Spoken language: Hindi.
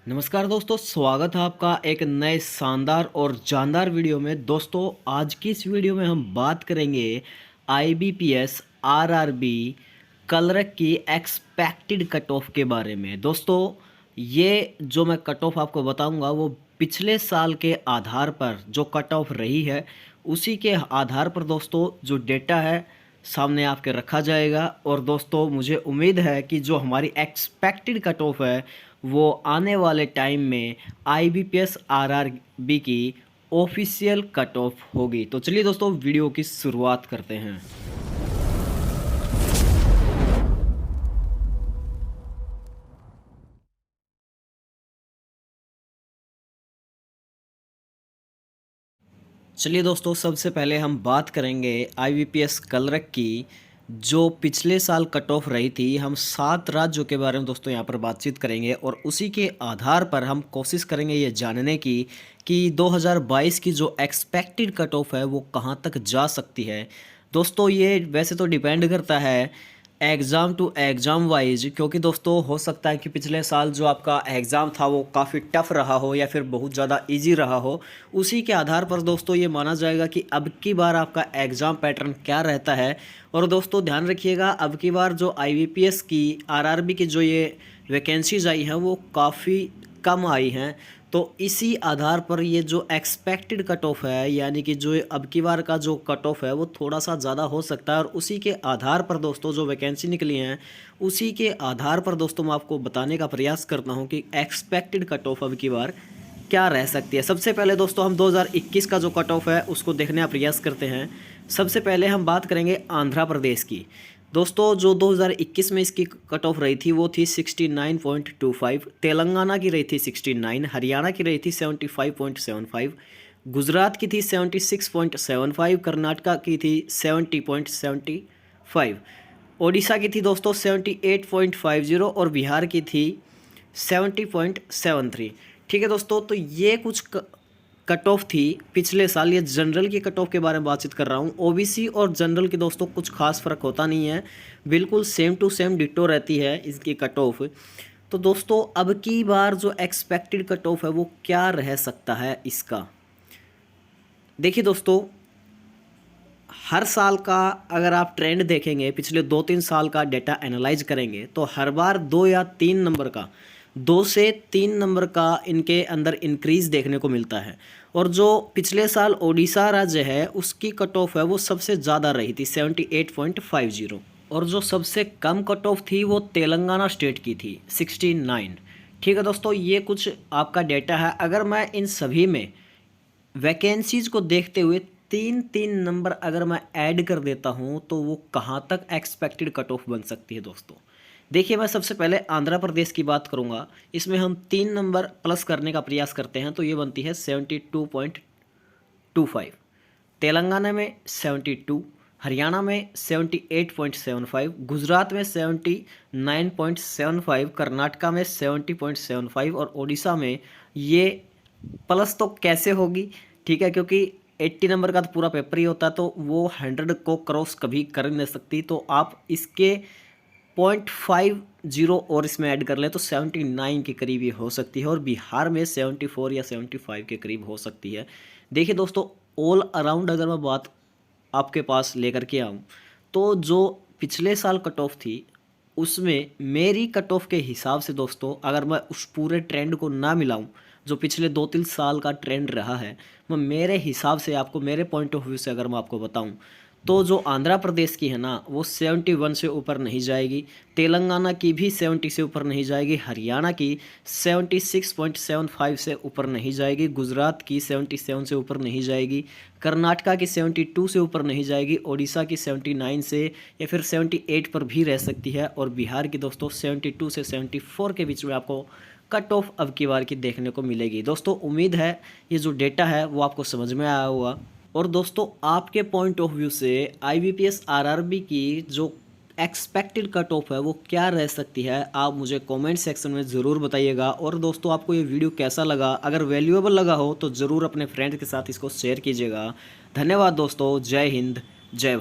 नमस्कार दोस्तों, स्वागत है आपका एक नए शानदार और जानदार वीडियो में। दोस्तों आज की इस वीडियो में हम बात करेंगे आईबीपीएस आरआरबी कलरक की एक्सपेक्टेड कट ऑफ के बारे में। दोस्तों ये जो मैं कट ऑफ आपको बताऊंगा वो पिछले साल के आधार पर जो कट ऑफ रही है उसी के आधार पर दोस्तों जो डेटा है सामने आपके रखा जाएगा। और दोस्तों मुझे उम्मीद है कि जो हमारी एक्सपेक्टेड कट ऑफ है वो आने वाले टाइम में आईबीपीएस आरआरबी की ऑफिशियल कट ऑफ होगी। तो चलिए दोस्तों वीडियो की शुरुआत करते हैं। चलिए दोस्तों सबसे पहले हम बात करेंगे आईबीपीएस कलरक की जो पिछले साल कट ऑफ रही थी। हम 7 राज्यों के बारे में दोस्तों यहाँ पर बातचीत करेंगे और उसी के आधार पर हम कोशिश करेंगे ये जानने की कि 2022 की जो एक्सपेक्टेड कट ऑफ है वो कहाँ तक जा सकती है। दोस्तों ये वैसे तो डिपेंड करता है एग्ज़ाम टू एग्ज़ाम वाइज, क्योंकि दोस्तों हो सकता है कि पिछले साल जो आपका एग्ज़ाम था वो काफ़ी टफ़ रहा हो या फिर बहुत ज़्यादा इजी रहा हो। उसी के आधार पर दोस्तों ये माना जाएगा कि अब की बार आपका एग्ज़ाम पैटर्न क्या रहता है। और दोस्तों ध्यान रखिएगा अब की बार जो आईबीपीएस की आरआरबी की जो ये वैकेंसीज आई हैं वो काफ़ी कम आई हैं। तो इसी आधार पर ये जो एक्सपेक्टेड कट ऑफ है यानी कि जो अब की बार का जो कट ऑफ है वो थोड़ा सा ज़्यादा हो सकता है। और उसी के आधार पर दोस्तों जो वैकेंसी निकली हैं उसी के आधार पर दोस्तों मैं आपको बताने का प्रयास करता हूँ कि एक्सपेक्टेड कट ऑफ अब की बार क्या रह सकती है। सबसे पहले दोस्तों हम 2021 का जो कट ऑफ है उसको देखने का प्रयास करते हैं। सबसे पहले हम बात करेंगे आंध्र प्रदेश की। दोस्तों जो 2021 में इसकी कट ऑफ रही थी वो थी 69.25, तेलंगाना की रही थी 69, हरियाणा की रही थी 75.75, गुजरात की थी 76.75, कर्नाटका की थी 70.75, ओडिशा की थी दोस्तों 78.50 और बिहार की थी 70.73। ठीक है दोस्तों, तो ये कुछ कट ऑफ थी पिछले साल। ये जनरल की कट ऑफ के बारे में बातचीत कर रहा हूँ। ओबीसी और जनरल की दोस्तों कुछ खास फ़र्क होता नहीं है, बिल्कुल सेम टू सेम डिटो रहती है इसकी कट ऑफ। तो दोस्तों अब की बार जो एक्सपेक्टेड कट ऑफ है वो क्या रह सकता है इसका। देखिए दोस्तों हर साल का अगर आप ट्रेंड देखेंगे, पिछले 2-3 साल का डेटा एनालाइज करेंगे तो हर बार 2 या 3 नंबर का 2 से 3 नंबर का इनके अंदर इंक्रीज देखने को मिलता है। और जो पिछले साल ओडिशा राज्य है उसकी कट ऑफ है वो सबसे ज़्यादा रही थी 78.50। और जो सबसे कम कट ऑफ थी वो तेलंगाना स्टेट की थी 69। ठीक है दोस्तों, ये कुछ आपका डेटा है। अगर मैं इन सभी में वैकेंसीज को देखते हुए 3-3 नंबर अगर मैं ऐड कर देता हूं तो वो कहां तक एक्सपेक्टेड कट ऑफ बन सकती है दोस्तों। देखिए मैं सबसे पहले आंध्र प्रदेश की बात करूंगा। इसमें हम 3 नंबर प्लस करने का प्रयास करते हैं तो ये बनती है 72.25, तेलंगाना में 72, हरियाणा में 78.75, गुजरात में 79.75, कर्नाटका में 70.75 और ओडिशा में ये प्लस तो कैसे होगी, ठीक है, क्योंकि 80 नंबर का तो पूरा पेपर ही होता है तो वो 100 को क्रॉस कभी कर नहीं सकती। तो आप इसके 0.50 और इसमें ऐड कर लें तो 79 के करीब ये हो सकती है और बिहार में 74 या 75 के करीब हो सकती है। देखिए दोस्तों ऑल अराउंड अगर मैं बात आपके पास लेकर के आऊँ तो जो पिछले साल कट ऑफ थी उसमें मेरी कट ऑफ के हिसाब से दोस्तों अगर मैं उस पूरे ट्रेंड को ना मिलाऊं जो पिछले 2-3 साल का ट्रेंड रहा है, मैं मेरे हिसाब से आपको मेरे पॉइंट ऑफ व्यू से अगर मैं आपको बताऊं तो जो आंध्र प्रदेश की है ना वो 71 से ऊपर नहीं जाएगी, तेलंगाना की भी 70 से ऊपर नहीं जाएगी, हरियाणा की 76.75 से ऊपर नहीं जाएगी, गुजरात की 77 से ऊपर नहीं जाएगी, कर्नाटका की 72 से ऊपर नहीं जाएगी, ओडिशा की 79 से या फिर 78 पर भी रह सकती है और बिहार की दोस्तों 72 से 74 के बीच में आपको कट ऑफ अब की बार की देखने को मिलेगी। दोस्तों उम्मीद है ये जो डेटा है वो आपको समझ में आया होगा। और दोस्तों आपके पॉइंट ऑफ व्यू से आईबीपीएस आरआरबी की जो एक्सपेक्टेड कट ऑफ है वो क्या रह सकती है, आप मुझे कमेंट सेक्शन में ज़रूर बताइएगा। और दोस्तों आपको ये वीडियो कैसा लगा, अगर वैल्यूएबल लगा हो तो ज़रूर अपने फ्रेंड्स के साथ इसको शेयर कीजिएगा। धन्यवाद दोस्तों, जय हिंद, जय भारत।